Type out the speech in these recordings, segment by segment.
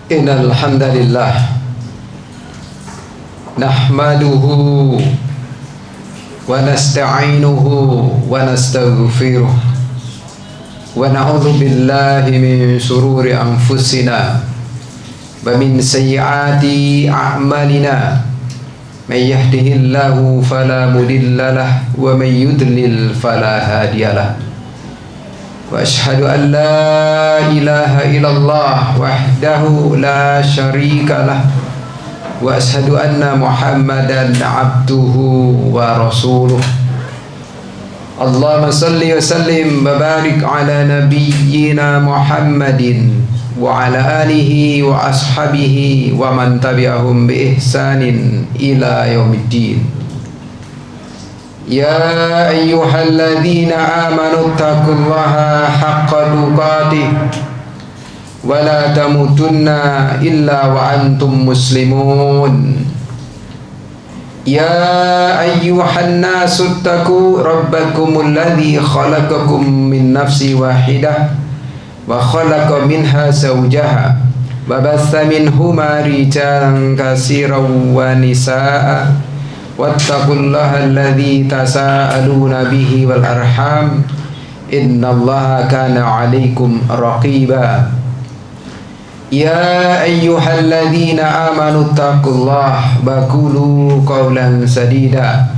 Innal hamdalillah nahmaduhu wa nasta'inuhu wa nastaghfiruh wa na'udzu billahi min shururi anfusina wa min sayyiati a'malina may yahdihillahu fala mudilla lahu wa may yudlil fala hadiya lahu. Wa ashhadu an la ilaha illallah wahdahu la syarika lah wa ashhadu anna Muhammadan abduhu wa rasuluh. Allahumma salli wa sallim wa barik ala nabiyyina Muhammadin wa ala alihi wa ashabihi wa man tabi'ahum bi ihsanin ila yaumiddin. Ya ayyuhalladzina amanu taqullaha haqqa tuqatih wa la tamutunna illa wa antum muslimun. Ya ayyuhan nasu taqu rabbakumul ladzi khalaqakum min nafsin wahidah wa khalaqa minha zawjaha wa batha minhuma rijalan katsiran wa nisaa'a wattaqullaha alladzi tasaaluna bihi wal arham innallaha kana 'alaikum raqiba. Ya ayyuhalladzina amanu taqullaha wa qulu qawlan sadida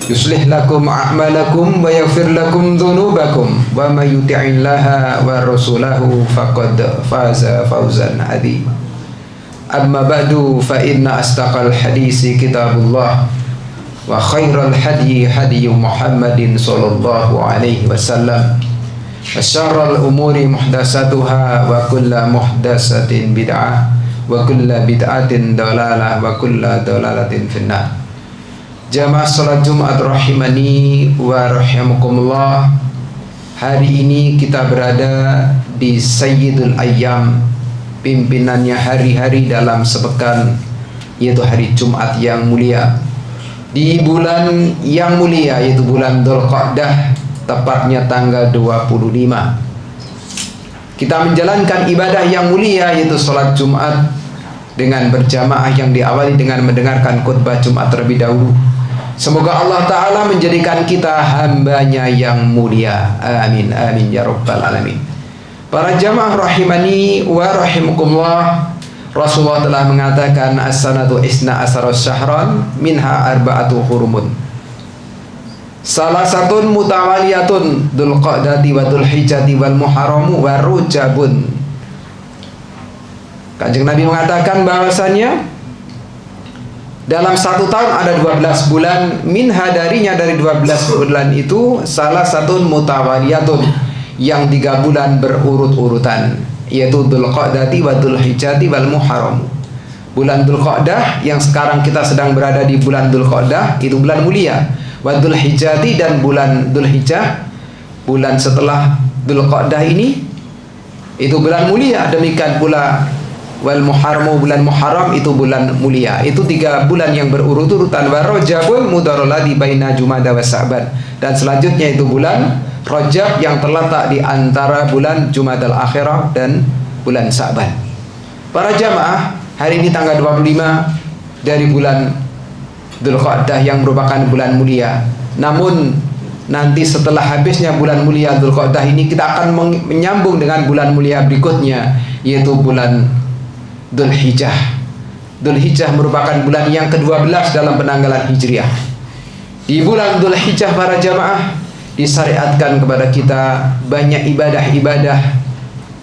yuslih lakum a'malakum wa yaghfir lakum dhunubakum wa may yuti'illaha wa rasulahu faqad faza fawzan 'azima. Amma ba'du fa inna astaqal hadisi kitabullah wa khairal hadyi hadyu Muhammadin sallallahu alaihi wasallam wa syarrul umuri muhdatsatuha wa kullu muhdatsatin bid'ah wa kullu bid'atin dalalah wa kullu dalalatin finnar. Jamaah salat Jumat rahimani wa rahimakumullah. Hari ini kita berada di Sayyidul Ayyam, pimpinannya hari-hari dalam sepekan, yaitu hari Jumat yang mulia. Di bulan yang mulia yaitu bulan Dzulqa'dah, tepatnya tanggal 25, kita menjalankan ibadah yang mulia yaitu sholat Jumat dengan berjamaah yang diawali dengan mendengarkan khutbah Jumat terlebih dahulu. Semoga Allah Ta'ala menjadikan kita hambanya yang mulia. Amin, amin ya rabbal alamin. Para jamaah rahimani wa rahimakumullah, Rasulullah telah mengatakan as-sanatu isna asara syahran minha arba'atu hurumun. Salah satu mutawaliyatun Dzulqa'dati wa Dzulhijjati wal Muharramu wa Rajabun. Kanjeng Nabi mengatakan bahwasanya dalam satu tahun ada 12 bulan, minha darinya dari 12 bulan itu salah satu mutawaliyatun, yang 3 bulan berurut-urutan, yaitu Dzulqa'dati wa Dzulhijjati wal Muharram. Bulan Dzulqa'dah yang sekarang kita sedang berada di bulan Dzulqa'dah itu bulan mulia. Wa Dzulhijjati dan bulan Dzulhijjah, bulan setelah Dzulqa'dah ini itu bulan mulia. Demikian pula wal Muharram, bulan Muharram itu bulan mulia. Itu 3 bulan yang berurut-urutan. Wa Rajabul mudarraladi baina Jumada wa Sa'ban, dan selanjutnya itu bulan Rajab yang terletak di antara bulan Jumadal Akhirah dan bulan Sa'ban. Para jamaah, hari ini tanggal 25 dari bulan Dzulqa'dah yang merupakan bulan mulia. Namun nanti setelah habisnya bulan mulia Dzulqa'dah ini, kita akan menyambung dengan bulan mulia berikutnya, yaitu bulan Dzulhijjah. Dzulhijjah merupakan bulan yang ke-12 dalam penanggalan Hijriah. Di bulan Dzulhijjah, para jamaah, disyariatkan kepada kita banyak ibadah-ibadah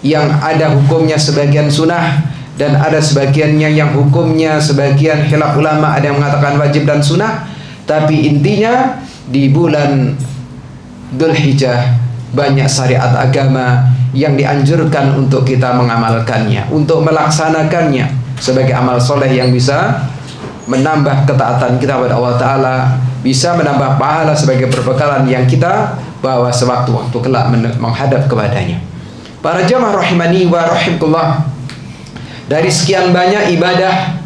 yang ada hukumnya sebagian sunnah dan ada sebagiannya yang hukumnya sebagian khilaf ulama, ada yang mengatakan wajib dan sunnah. Tapi intinya di bulan Dzulhijjah banyak syariat agama yang dianjurkan untuk kita mengamalkannya, untuk melaksanakannya sebagai amal soleh yang bisa menambah ketaatan kita kepada Allah Ta'ala, bisa menambah pahala sebagai perbekalan yang kita bawa sewaktu-waktu kelak menghadap kepadanya. Para jamaah rahimani wa rahimakumullah, dari sekian banyak ibadah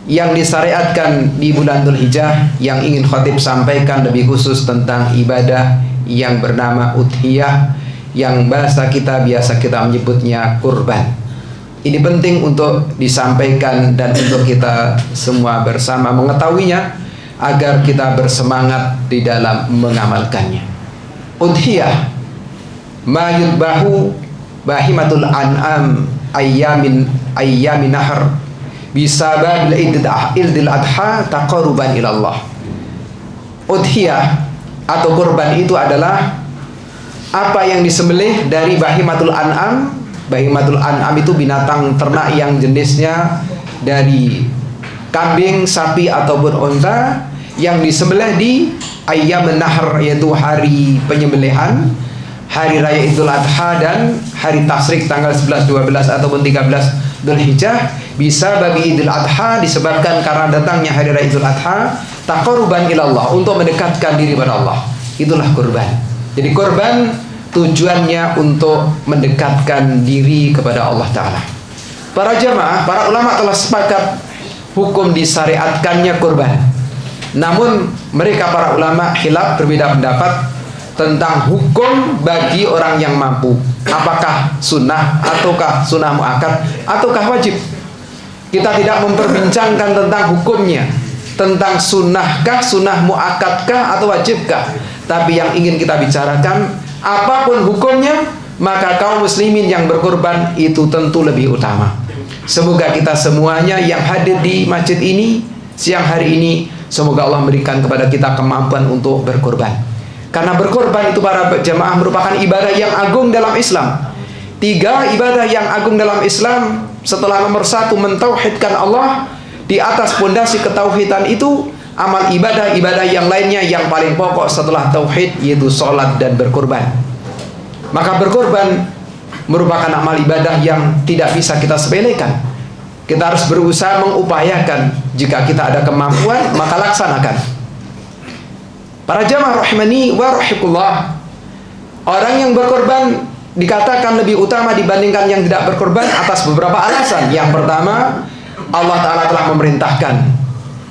yang disyariatkan di bulan Dzulhijjah, yang ingin khatib sampaikan lebih khusus tentang ibadah yang bernama udhiyah, yang bahasa kita biasa kita menyebutnya kurban. Ini penting untuk disampaikan dan untuk kita semua bersama mengetahuinya agar kita bersemangat di dalam mengamalkannya. Udhiyah ma yudbahu bahimatul an'am ayyamin nahar bisababil idil adha taqarruban ilallah. Udhiyah atau kurban itu adalah apa yang disembelih dari bahimatul an'am. Bahimatul an'am itu binatang ternak yang jenisnya dari kambing, sapi ataupun unta yang disembelih di ayyamin nahar, yaitu hari penyembelihan, hari raya Idul Adha dan hari tasyrik tanggal 11, 12 ataupun 13 Dzulhijjah. Bisa bagi Idul Adha disebabkan karena datangnya hari raya Idul Adha, taqarruban ilallah, untuk mendekatkan diri pada Allah. Itulah kurban. Jadi kurban tujuannya untuk mendekatkan diri kepada Allah Ta'ala. Para jamaah, para ulama telah sepakat hukum disyariatkannya kurban. Namun mereka para ulama khilaf, berbeda pendapat tentang hukum bagi orang yang mampu. Apakah sunnah ataukah sunnah muakkad ataukah wajib. Kita tidak memperbincangkan tentang hukumnya, tentang sunnahkah, sunnah muakkadkah atau wajibkah. Tapi yang ingin kita bicarakan, apapun hukumnya, maka kaum muslimin yang berkorban itu tentu lebih utama. Semoga kita semuanya yang hadir di masjid ini siang hari ini, semoga Allah memberikan kepada kita kemampuan untuk berkorban. Karena berkorban itu para jamaah merupakan ibadah yang agung dalam Islam. 3 ibadah yang agung dalam Islam setelah nomor 1 mentauhidkan Allah. Di atas pondasi ketauhidan itu, amal ibadah yang lainnya yang paling pokok setelah tauhid yaitu sholat dan berkorban. Maka berkorban merupakan amal ibadah yang tidak bisa kita sepelekan. Kita harus berusaha mengupayakan. Jika kita ada kemampuan, maka laksanakan. Para jamaah rahimani wa rahimakumullah, orang yang berkorban dikatakan lebih utama dibandingkan yang tidak berkorban atas beberapa alasan. Yang pertama, Allah Ta'ala telah memerintahkan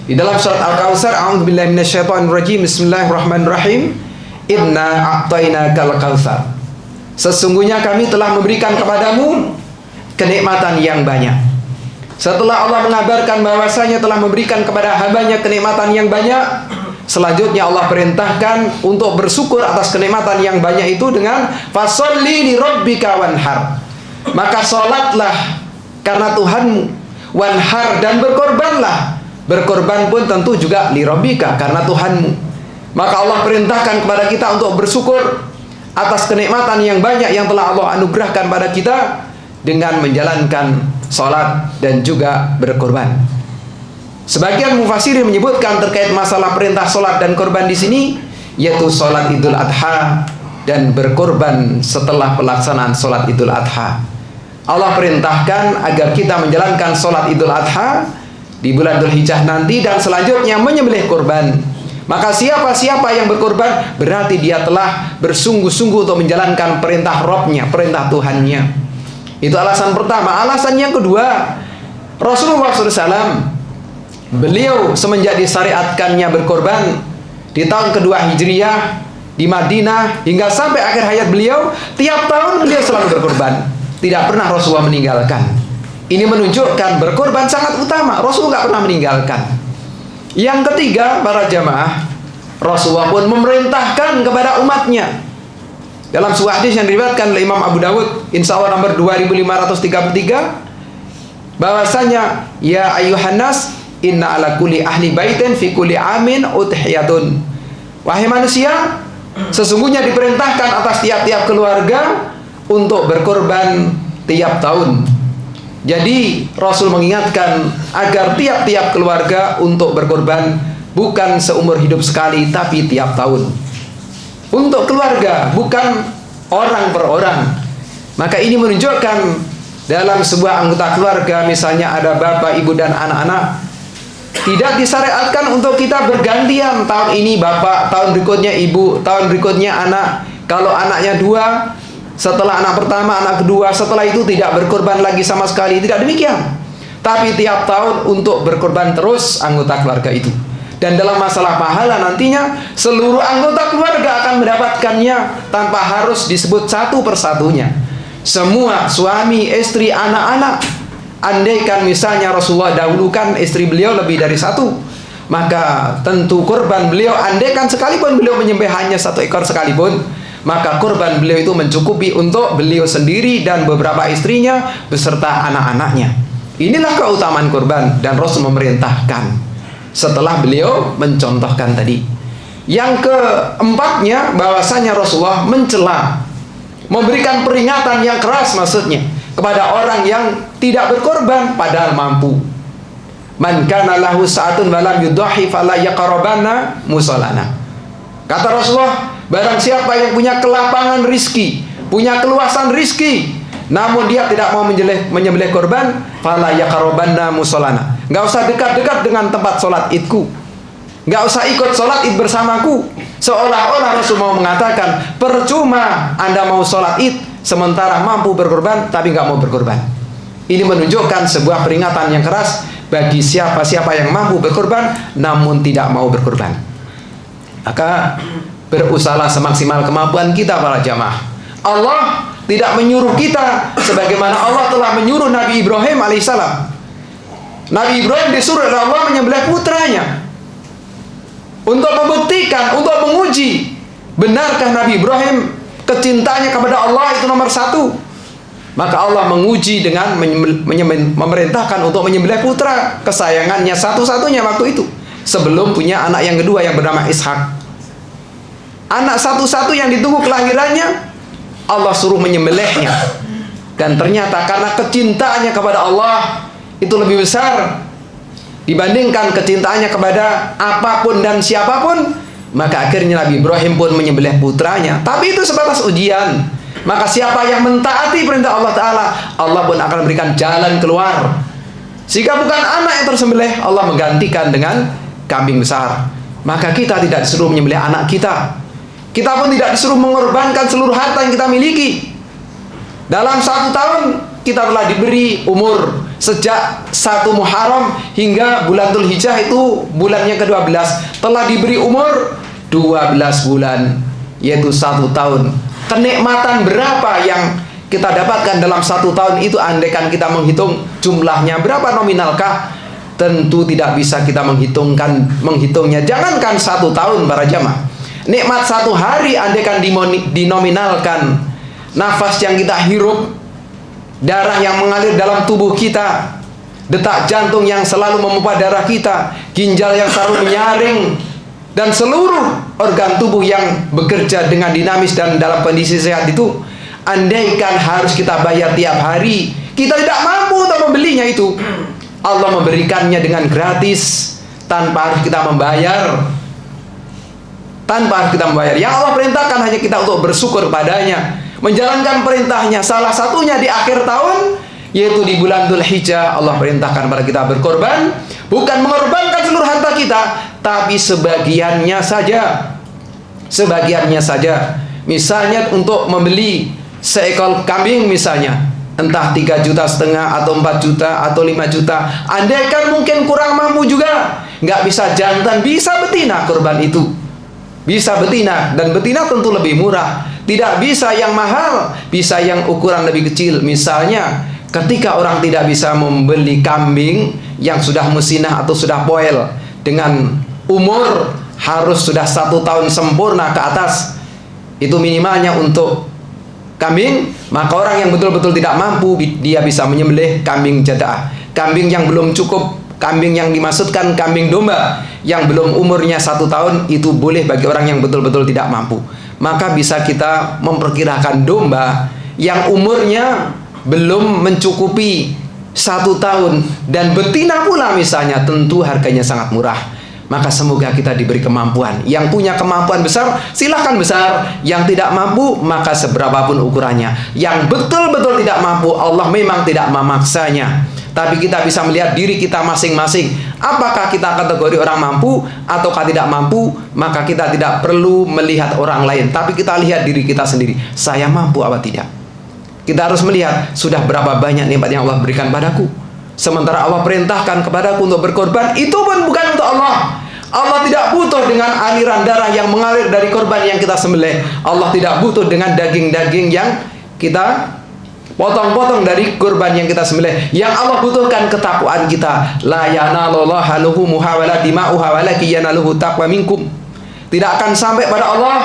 di dalam surat Al-Kautsar, a'udzubillahi minasyaitonirrajim, bismillahirrahmanirrahim, inna a'tainakal kautsar, sesungguhnya kami telah memberikan kepadamu kenikmatan yang banyak. Setelah Allah mengabarkan bahwasanya telah memberikan kepada hambanya kenikmatan yang banyak, selanjutnya Allah perintahkan untuk bersyukur atas kenikmatan yang banyak itu dengan fasholli li rabbika wanhar, maka sholatlah karena Tuhanmu, wanhar, dan berkorbanlah. Berkorban pun tentu juga li rabbika, karena Tuhanmu. Maka Allah perintahkan kepada kita untuk bersyukur atas kenikmatan yang banyak yang telah Allah anugerahkan pada kita dengan menjalankan sholat dan juga berkorban. Sebagian mufassirin menyebutkan terkait masalah perintah sholat dan korban di sini, yaitu sholat Idul Adha dan berkorban setelah pelaksanaan sholat Idul Adha. Allah perintahkan agar kita menjalankan sholat Idul Adha di bulan Dzulhijjah nanti dan selanjutnya menyembelih korban. Maka siapa-siapa yang berkorban berarti dia telah bersungguh-sungguh untuk menjalankan perintah Rabb-nya, perintah Tuhannya. Itu alasan pertama. Alasan yang kedua, Rasulullah SAW, beliau semenjak disyariatkannya berkorban di tahun kedua Hijriyah di Madinah hingga sampai akhir hayat beliau, tiap tahun beliau selalu berkorban. Tidak pernah Rasulullah meninggalkan. Ini menunjukkan berkorban sangat utama. Rasulullah tidak pernah meninggalkan. Yang ketiga, para jamaah, Rasulullah pun memerintahkan kepada umatnya dalam sebuah hadis yang diriwayatkan oleh Imam Abu Dawud, insya Allah nomor 2533, bahwasanya ya ayyuhan nas inna ala kulli ahli baitin fi kulli amin udhiyatun. Wahai manusia, sesungguhnya diperintahkan atas tiap-tiap keluarga untuk berkorban tiap tahun. Jadi Rasul mengingatkan agar tiap-tiap keluarga untuk berkorban, bukan seumur hidup sekali tapi tiap tahun. Untuk keluarga, bukan orang per orang. Maka ini menunjukkan dalam sebuah anggota keluarga, misalnya ada bapak, ibu, dan anak-anak, tidak disyariatkan untuk kita bergantian. Tahun ini bapak, tahun berikutnya ibu, tahun berikutnya anak. Kalau anaknya 2, setelah anak pertama, anak kedua, setelah itu tidak berkorban lagi sama sekali. Tidak demikian. Tapi tiap tahun untuk berkorban terus anggota keluarga itu. Dan dalam masalah pahala nantinya, seluruh anggota keluarga akan mendapatkannya tanpa harus disebut satu persatunya. Semua suami, istri, anak-anak Andaikan misalnya Rasulullah dahulukan istri beliau lebih dari satu, maka tentu kurban beliau, andaikan sekalipun beliau menyembelih hanya satu ekor sekalipun, maka kurban beliau itu mencukupi untuk beliau sendiri dan beberapa istrinya beserta anak-anaknya. Inilah keutamaan kurban, dan Rasul memerintahkan setelah beliau mencontohkan tadi. Yang keempatnya, bahwasanya Rasulullah mencela, memberikan peringatan yang keras maksudnya kepada orang yang tidak berkorban padahal mampu. Man kana lahu sa'atun wa lam yudhi fala yaqrabanna musallana. Kata Rasulullah, barang siapa yang punya kelapangan rizki, punya keluasan rizki, namun dia tidak mau menyembelih korban, fala yaqrabanna musallana. Enggak usah dekat-dekat dengan tempat sholat idku, enggak usah ikut sholat id bersamaku. Seolah-olah Rasul mau mengatakan, percuma Anda mau sholat id sementara mampu berkorban tapi nggak mau berkorban. Ini menunjukkan sebuah peringatan yang keras bagi siapa-siapa yang mampu berkorban namun tidak mau berkorban. Maka berusahalah semaksimal kemampuan kita para jamaah. Allah tidak menyuruh kita sebagaimana Allah telah menyuruh Nabi Ibrahim alaihissalam. Nabi Ibrahim disuruh oleh Allah menyembelih putranya untuk membuktikan, untuk menguji benarkah Nabi Ibrahim kecintaannya kepada Allah itu nomor satu. Maka Allah menguji dengan memerintahkan untuk menyembelih putra kesayangannya satu-satunya waktu itu, sebelum punya anak yang kedua yang bernama Ishak. Anak satu-satu yang ditunggu kelahirannya, Allah suruh menyembelihnya. Dan ternyata karena kecintaannya kepada Allah itu lebih besar dibandingkan kecintaannya kepada apapun dan siapapun, maka akhirnya Nabi Ibrahim pun menyembelih putranya. Tapi itu sebatas ujian. Maka siapa yang mentaati perintah Allah Ta'ala, Allah pun akan memberikan jalan keluar. Jika bukan anak yang tersembelih, Allah menggantikan dengan kambing besar. Maka kita tidak disuruh menyembelih anak kita. Kita pun tidak disuruh mengorbankan seluruh harta yang kita miliki. Dalam 1 tahun kita telah diberi umur sejak 1 Muharram hingga bulan Dzulhijjah, itu bulannya ke-12, telah diberi umur 12 bulan, yaitu 1 tahun. Kenikmatan berapa yang kita dapatkan dalam 1 tahun itu, andaikan kita menghitung jumlahnya berapa nominalkah, tentu tidak bisa kita menghitungnya. Jangankan 1 tahun para jamaah, nikmat 1 hari andaikan dinominalkan, nafas yang kita hirup, darah yang mengalir dalam tubuh kita, detak jantung yang selalu memompa darah kita, ginjal yang selalu menyaring, dan seluruh organ tubuh yang bekerja dengan dinamis dan dalam kondisi sehat itu, andaikan harus kita bayar tiap hari, kita tidak mampu untuk membelinya itu. Allah memberikannya dengan gratis tanpa harus kita membayar. Yang Allah perintahkan hanya kita untuk bersyukur padanya, menjalankan perintahnya. Salah satunya di akhir tahun, yaitu di bulan Dzulhijjah, Allah perintahkan kepada kita berkorban, bukan mengorbankan seluruh harta kita, tapi sebagiannya saja. Misalnya untuk membeli seekor kambing misalnya, entah 3,5 juta atau 4 juta atau 5 juta. Andaikan mungkin kurang mampu juga, nggak bisa jantan, bisa betina korban itu. Bisa betina, dan betina tentu lebih murah. Tidak bisa yang mahal, bisa yang ukuran lebih kecil. Misalnya ketika orang tidak bisa membeli kambing yang sudah musinah atau sudah poel dengan umur harus sudah 1 tahun sempurna ke atas, itu minimalnya untuk kambing, maka orang yang betul-betul tidak mampu, dia bisa menyembelih kambing jadaah. Kambing yang belum cukup, kambing yang dimaksudkan kambing domba yang belum umurnya 1 tahun, itu boleh bagi orang yang betul-betul tidak mampu. Maka bisa kita memperkirakan domba yang umurnya belum mencukupi 1 tahun dan betina pula misalnya, tentu harganya sangat murah. Maka semoga kita diberi kemampuan. Yang punya kemampuan besar, silahkan besar. Yang tidak mampu, maka seberapapun ukurannya. Yang betul-betul tidak mampu, Allah memang tidak memaksanya. Tapi kita bisa melihat diri kita masing-masing. Apakah kita kategori orang mampu ataukah tidak mampu? Maka kita tidak perlu melihat orang lain, tapi kita lihat diri kita sendiri. Saya mampu apa tidak? Kita harus melihat sudah berapa banyak nikmat yang Allah berikan padaku. Sementara Allah perintahkan kepadaku untuk berkorban, itu pun bukan untuk Allah. Allah tidak butuh dengan aliran darah yang mengalir dari korban yang kita sembelih. Allah tidak butuh dengan daging-daging yang kita potong-potong dari kurban yang kita sembelih. Yang Allah butuhkan ketakwaan kita. La yanalullah luhumuha wala dima'uha walakin yanaluhu taqwa minkum. Tidak akan sampai pada Allah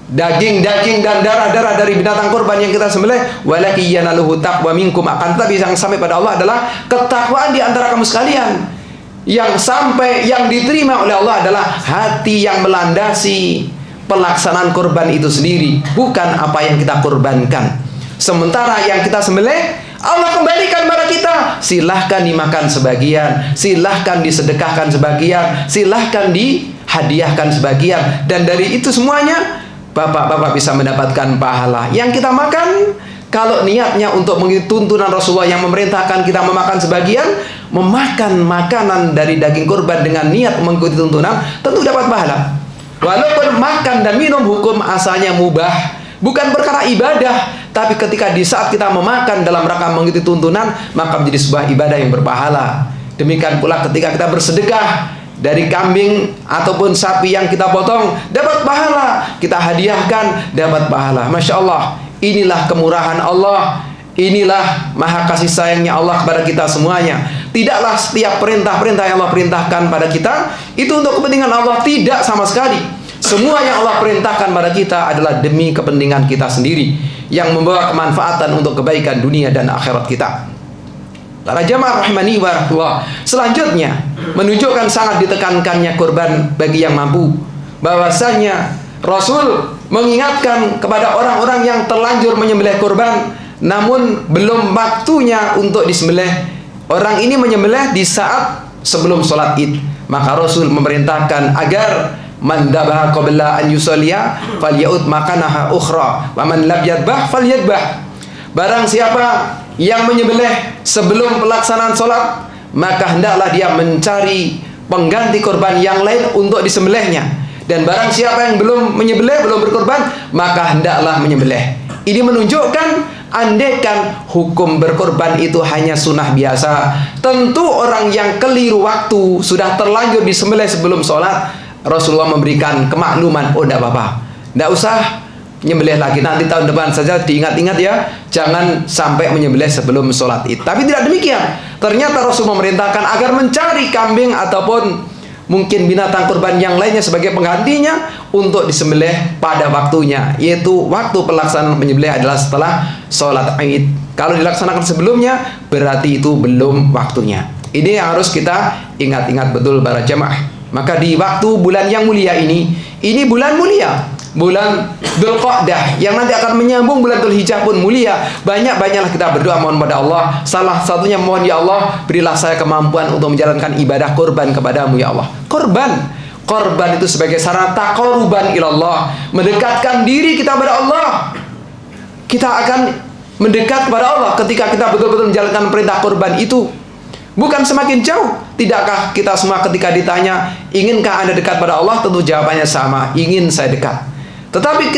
daging-daging dan darah-darah dari binatang kurban yang kita sembelih, walakin yanaluhu taqwa minkum. Akan tetapi yang sampai pada Allah adalah ketakwaan di antara kamu sekalian. Yang sampai, yang diterima oleh Allah adalah hati yang melandasi pelaksanaan kurban itu sendiri, bukan apa yang kita kurbankan. Sementara yang kita sembelih, Allah kembalikan pada kita. Silahkan dimakan sebagian, silahkan disedekahkan sebagian, silahkan dihadiahkan sebagian. Dan dari itu semuanya bapak-bapak bisa mendapatkan pahala. Yang kita makan, kalau niatnya untuk mengikuti tuntunan Rasulullah yang memerintahkan kita memakan sebagian, memakan makanan dari daging kurban dengan niat mengikuti tuntunan, tentu dapat pahala. Walaupun makan dan minum hukum asalnya mubah, bukan perkara ibadah, tapi ketika di saat kita memakan dalam rangka mengikuti tuntunan, maka menjadi sebuah ibadah yang berpahala. Demikian pula ketika kita bersedekah dari kambing ataupun sapi yang kita potong, dapat pahala. Kita hadiahkan, dapat pahala. Masya Allah, inilah kemurahan Allah, inilah maha kasih sayangnya Allah kepada kita semuanya. Tidaklah setiap perintah-perintah yang Allah perintahkan pada kita itu untuk kepentingan Allah, tidak sama sekali. Semua yang Allah perintahkan pada kita adalah demi kepentingan kita sendiri, yang membawa kemanfaatan untuk kebaikan dunia dan akhirat kita. Para jamaah rahimani wa rahmatullah, selanjutnya menunjukkan sangat ditekankannya kurban bagi yang mampu, bahwasanya Rasul mengingatkan kepada orang-orang yang terlanjur menyembelih kurban namun belum waktunya untuk disembelih. Orang ini menyembelih di saat sebelum sholat Id, maka Rasul memerintahkan agar man dabaha qabla an yusalliya falyaud makanaha ukhra wa man lam yadbah falyadbah. Barang siapa yang menyembelih sebelum pelaksanaan sholat, maka hendaklah dia mencari pengganti korban yang lain untuk disembelihnya. Dan barang siapa yang belum menyembelih, belum berkorban, maka hendaklah menyembelih. Ini menunjukkan andaikan hukum berkorban itu hanya sunnah biasa, tentu orang yang keliru waktu sudah terlanjur disembelih sebelum sholat, Rasulullah memberikan kemakluman, oh tidak apa-apa, tidak usah menyembelih lagi, nanti tahun depan saja. Diingat-ingat ya, jangan sampai menyembelih sebelum sholat Id. Tapi tidak demikian, ternyata Rasul memerintahkan agar mencari kambing ataupun mungkin binatang kurban yang lainnya sebagai penggantinya untuk disembelih pada waktunya, yaitu waktu pelaksanaan penyembelih adalah setelah sholat Id. Kalau dilaksanakan sebelumnya, berarti itu belum waktunya. Ini yang harus kita ingat-ingat betul para jamaah. Maka di waktu bulan yang mulia ini bulan mulia, bulan Dzulqa'dah yang nanti akan menyambung bulan Dzulhijjah pun mulia. Banyak-banyaklah kita berdoa mohon pada Allah. Salah satunya mohon, ya Allah, berilah saya kemampuan untuk menjalankan ibadah kurban kepadamu ya Allah. Korban itu sebagai sarana taqarruban ilallah, mendekatkan diri kita kepada Allah. Kita akan mendekat kepada Allah ketika kita betul-betul menjalankan perintah kurban itu. Bukan semakin jauh. Tidakkah kita semua ketika ditanya, inginkah Anda dekat pada Allah? Tentu jawabannya sama, ingin saya dekat. Tetapi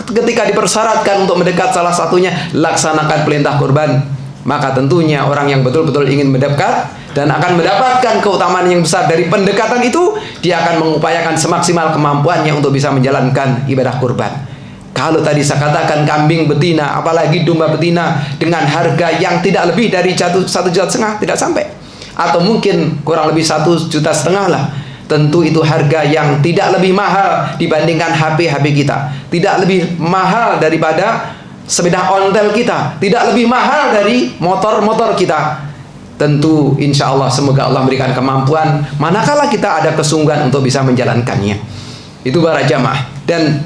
ketika dipersyaratkan untuk mendekat, salah satunya laksanakan perintah kurban, maka tentunya orang yang betul-betul ingin mendekat dan akan mendapatkan keutamaan yang besar dari pendekatan itu, dia akan mengupayakan semaksimal kemampuannya untuk bisa menjalankan ibadah kurban. Kalau tadi saya katakan kambing betina, apalagi domba betina dengan harga yang tidak lebih dari 1,5 juta, tidak sampai, atau mungkin kurang lebih 1,5 juta lah. Tentu itu harga yang tidak lebih mahal dibandingkan HP kita, tidak lebih mahal daripada sepeda ontel kita, tidak lebih mahal dari motor kita. Tentu insya Allah, semoga Allah memberikan kemampuan manakala kita ada kesungguhan untuk bisa menjalankannya. Itu para jamaah. Dan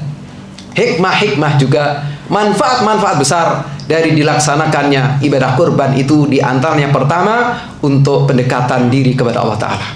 hikmah-hikmah juga, manfaat-manfaat besar dari dilaksanakannya ibadah kurban itu, diantaranya pertama untuk pendekatan diri kepada Allah Ta'ala.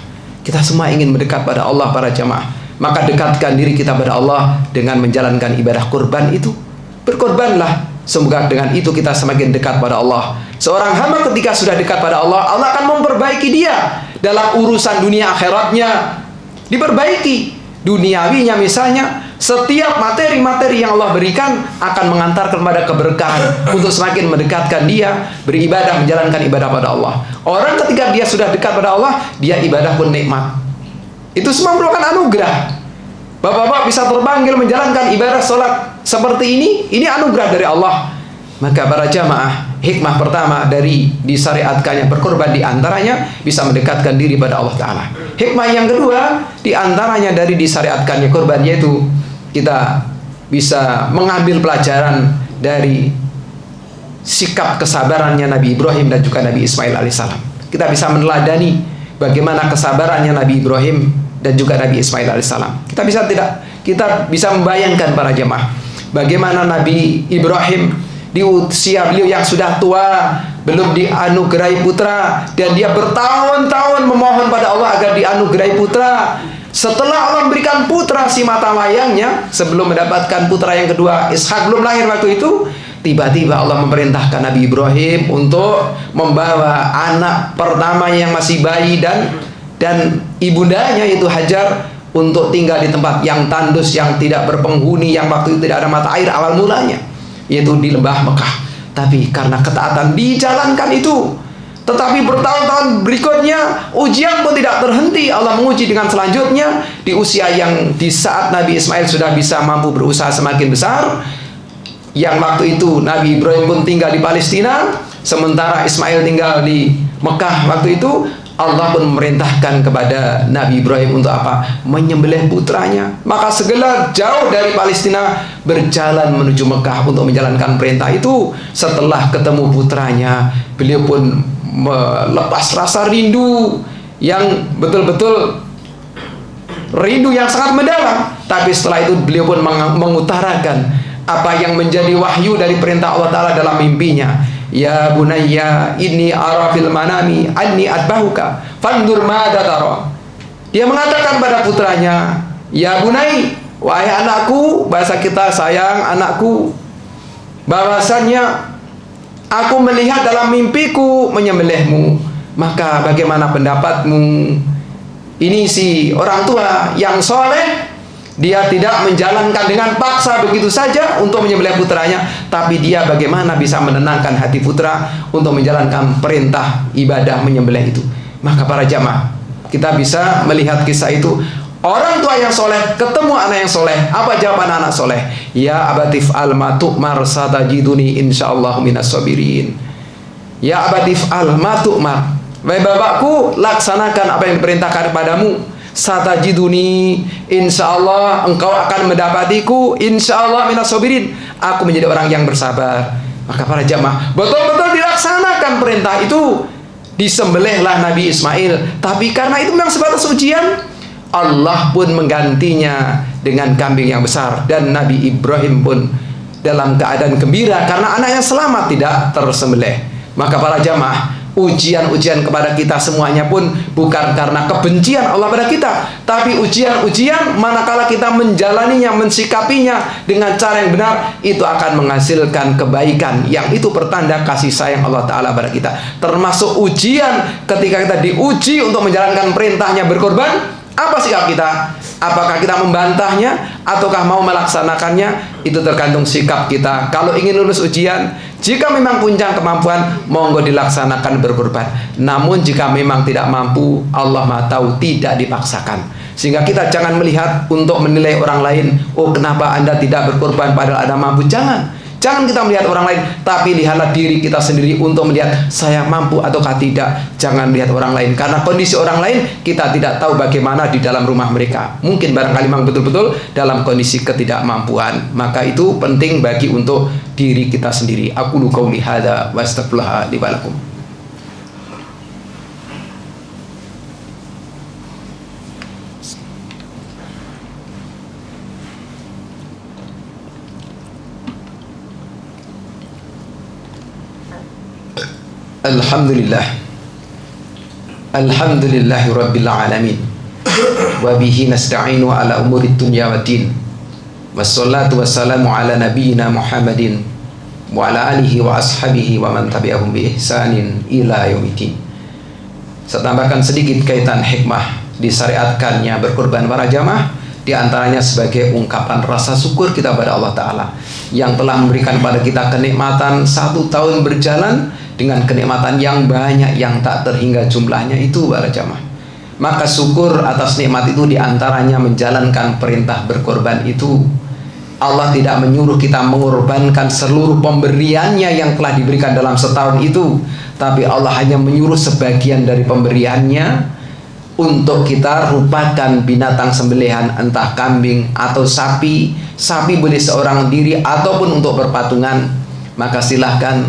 Kita semua ingin mendekat pada Allah para jamaah, maka dekatkan diri kita pada Allah dengan menjalankan ibadah kurban itu. Berkorbanlah, semoga dengan itu kita semakin dekat pada Allah. Seorang hamba ketika sudah dekat pada Allah, Allah akan memperbaiki dia dalam urusan dunia akhiratnya. Diperbaiki duniawinya, misalnya setiap materi-materi yang Allah berikan akan mengantarkan pada keberkahan untuk semakin mendekatkan dia beribadah, menjalankan ibadah pada Allah. Orang ketika dia sudah dekat pada Allah, dia ibadah pun nikmat. Itu semua merupakan anugerah. Bapak-bapak bisa terpanggil menjalankan ibadah sholat seperti ini anugerah dari Allah. Maka para jamaah, hikmah pertama dari disyariatkannya berkorban di antaranya bisa mendekatkan diri pada Allah Ta'ala. Hikmah yang kedua di antaranya dari disyariatkannya korban, yaitu kita bisa mengambil pelajaran dari sikap kesabarannya Nabi Ibrahim dan juga Nabi Ismail alaihissalam. Kita bisa meneladani bagaimana kesabarannya Nabi Ibrahim dan juga Nabi Ismail alaihissalam. Kita bisa membayangkan para jemaah bagaimana Nabi Ibrahim di usia beliau yang sudah tua, belum dianugerahi putra, dan dia bertahun-tahun memohon pada Allah agar dianugerahi putra. Setelah Allah memberikan putra si mata wayangnya, sebelum mendapatkan putra yang kedua, Ishak belum lahir waktu itu, tiba-tiba Allah memerintahkan Nabi Ibrahim untuk membawa anak pertama yang masih bayi dan ibundanya yaitu Hajar untuk tinggal di tempat yang tandus, yang tidak berpenghuni, yang waktu itu tidak ada mata air awal mulanya, yaitu di lembah Mekah. Tapi karena ketaatan dijalankan itu, tetapi bertahun-tahun berikutnya ujian pun tidak terhenti. Allah menguji dengan selanjutnya di usia yang di saat Nabi Ismail sudah bisa mampu berusaha semakin besar, yang waktu itu Nabi Ibrahim pun tinggal di Palestina, sementara Ismail tinggal di Mekah waktu itu. Allah pun memerintahkan kepada Nabi Ibrahim untuk apa? Menyembelih putranya. Maka segera jauh dari Palestina berjalan menuju Mekah untuk menjalankan perintah itu. Setelah ketemu putranya, beliau pun melepas rasa rindu yang betul-betul rindu yang sangat mendalam. Tapi setelah itu beliau pun mengutarakan apa yang menjadi wahyu dari perintah Allah Ta'ala dalam mimpinya. Ya bunayya inni ara fil manami anni atbahuka fandur madza tara. Dia mengatakan pada putranya, ya bunai, wahai anakku, bahasa kita sayang anakku, bahwasannya aku melihat dalam mimpiku menyembelihmu. Maka bagaimana pendapatmu? Ini si orang tua yang soleh, dia tidak menjalankan dengan paksa begitu saja untuk menyembelih putranya, tapi dia bagaimana bisa menenangkan hati putra untuk menjalankan perintah ibadah menyembelih itu. Maka para jamaah, kita bisa melihat kisah itu. Orang tua yang soleh ketemu anak yang soleh. Apa jawaban anak soleh? Ya abatif al-ma tu'mar satajiduni insyaallah minas sabirin. Ya abatif al-ma tu'mar. Wahai bapakku, laksanakan apa yang diperintahkan kepadamu. Satajiduni, insyaallah engkau akan mendapatiku, insyaallah minas sabirin, aku menjadi orang yang bersabar. Maka para jamaah, betul-betul dilaksanakan perintah itu. Disembelihlah Nabi Ismail. Tapi karena itu memang sebatas ujian, Allah pun menggantinya dengan kambing yang besar. Dan Nabi Ibrahim pun dalam keadaan gembira karena anaknya selamat, tidak tersembelih. Maka para jamaah, ujian-ujian kepada kita semuanya pun bukan karena kebencian Allah pada kita, tapi ujian-ujian manakala kita menjalaninya, mensikapinya dengan cara yang benar, itu akan menghasilkan kebaikan, yang itu pertanda kasih sayang Allah Ta'ala pada kita. Termasuk ujian ketika kita diuji untuk menjalankan perintahnya berkorban. Apa sikap kita? Apakah kita membantahnya ataukah mau melaksanakannya? Itu tergantung sikap kita. Kalau ingin lulus ujian, jika memang punya kemampuan, monggo dilaksanakan berkorban. Namun jika memang tidak mampu, Allah Maha tahu, tidak dipaksakan. Sehingga kita jangan melihat untuk menilai orang lain, oh kenapa Anda tidak berkorban padahal Anda mampu. Jangan kita melihat orang lain, tapi lihatlah diri kita sendiri untuk melihat saya mampu ataukah tidak. Jangan melihat orang lain, karena kondisi orang lain kita tidak tahu bagaimana di dalam rumah mereka. Mungkin barangkali memang betul-betul dalam kondisi ketidakmampuan. Maka itu penting bagi untuk diri kita sendiri. Aku lu qauli hadza wa astaghfirullah li wa lakum. Alhamdulillahi rabbil alamin, wa bihi nasta'inu ala umuri dunya waddin, wassalatu wassalamu ala nabiyyina Muhammadin wa ala alihi wa ashabihi wa man tabi'ahum bi ihsanin ila yaumiddin. Saya tambahkan sedikit kaitan hikmah disyariatkannya berkorban para jamaah, di antaranya sebagai ungkapan rasa syukur kita pada Allah Ta'ala yang telah memberikan pada kita kenikmatan 1 tahun berjalan dengan kenikmatan yang banyak yang tak terhingga jumlahnya itu para jamaah. Maka syukur atas nikmat itu diantaranya menjalankan perintah berkorban itu. Allah tidak menyuruh kita mengorbankan seluruh pemberiannya yang telah diberikan dalam setahun itu, tapi Allah hanya menyuruh sebagian dari pemberiannya untuk kita rupakan binatang sembelihan, entah kambing atau sapi. Sapi boleh seorang diri ataupun untuk berpatungan. Maka silahkan,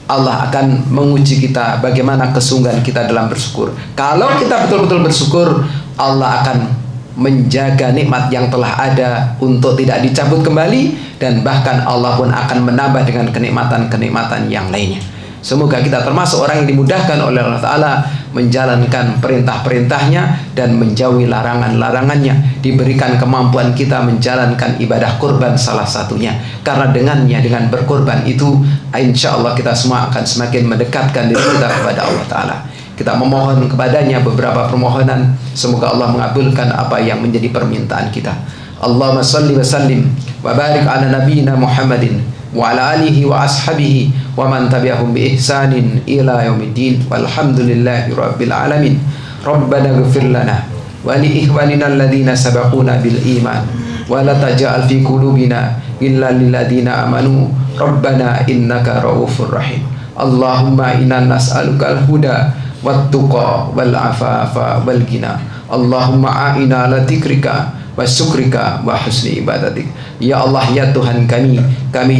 Allah akan menguji kita bagaimana kesungguhan kita dalam bersyukur. Kalau kita betul-betul bersyukur, Allah akan menjaga nikmat yang telah ada untuk tidak dicabut kembali, dan bahkan Allah pun akan menambah dengan kenikmatan-kenikmatan yang lainnya. Semoga kita termasuk orang yang dimudahkan oleh Allah Ta'ala menjalankan perintah-perintahnya dan menjauhi larangan-larangannya. Diberikan kemampuan kita menjalankan ibadah kurban salah satunya, karena dengannya, dengan berkorban itu, insya Allah kita semua akan semakin mendekatkan diri kita kepada Allah Ta'ala. Kita memohon kepadanya beberapa permohonan. Semoga Allah mengabulkan apa yang menjadi permintaan kita. Allahumma salli wa sallim wa barik ala nabiyyina Muhammadin wa ala alihi wa ashabihi wa man tabi'ahum bi ihsanin ila yaumiddin. Walhamdulillahi rabbil alamin. Rabbana ighfir lana wa li ikhwanina alladhina sabaquna bil iman wa la taj'al fi qulubina illa lil ladzina amanu rabbana innaka raufur rahim. Allahumma inna nas'aluka al-huda wat-tuqa wal afafa wal ghina. Allahumma a'ina ala dzikrika wa syukrika wa husni ibadatik. Ya Allah, ya Tuhan kami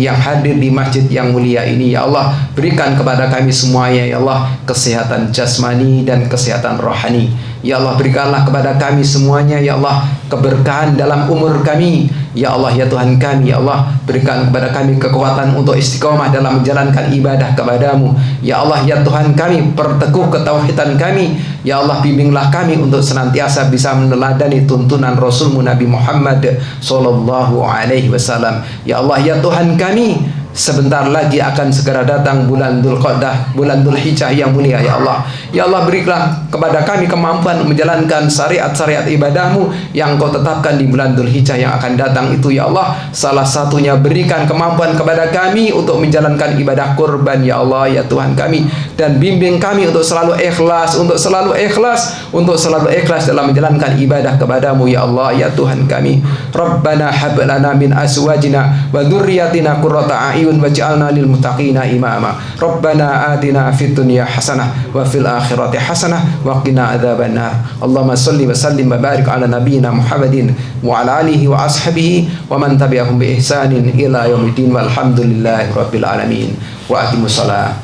yang hadir di masjid yang mulia ini, ya Allah, berikan kepada kami semuanya, ya Allah, kesehatan jasmani dan kesehatan rohani. Ya Allah, berikanlah kepada kami semuanya, ya Allah, keberkahan dalam umur kami. Ya Allah, ya Tuhan kami, ya Allah, berikan kepada kami kekuatan untuk istiqomah dalam menjalankan ibadah kepadamu. Ya Allah, ya Tuhan kami, perteguh ketauhidan kami. Ya Allah, bimbinglah kami untuk senantiasa bisa meneladani tuntunan Rasulmu Nabi Muhammad sallallahu alaihi wasallam. Ya Allah, ya Tuhan kami, sebentar lagi akan segera datang bulan Dzulqa'dah, bulan Dzulhijjah yang mulia, ya Allah. Ya Allah, berilah kepada kami kemampuan menjalankan syariat-syariat ibadahmu yang Kau tetapkan di bulan Dzulhijjah yang akan datang itu, ya Allah. Salah satunya berikan kemampuan kepada kami untuk menjalankan ibadah kurban, ya Allah, ya Tuhan kami, dan bimbing kami untuk selalu ikhlas, untuk selalu ikhlas dalam menjalankan ibadah kepadamu, ya Allah, ya Tuhan kami. Rabbana hab lana min azwajina wa dzurriyyatina qurrata a'yun waj'alna lil muttaqina imama. Rabbana atina fid dunya hasanah wa fil akhirati hasanah wa qina adzabannar. Allahumma shalli wa sallim wa barik ala nabiyyina Muhammadin wa ala alihi wa ashabihi wa man tabi'ahum bi ihsanin ila yaumiddin. Walhamdulillahi rabbil alamin. Wa aqimus shalah.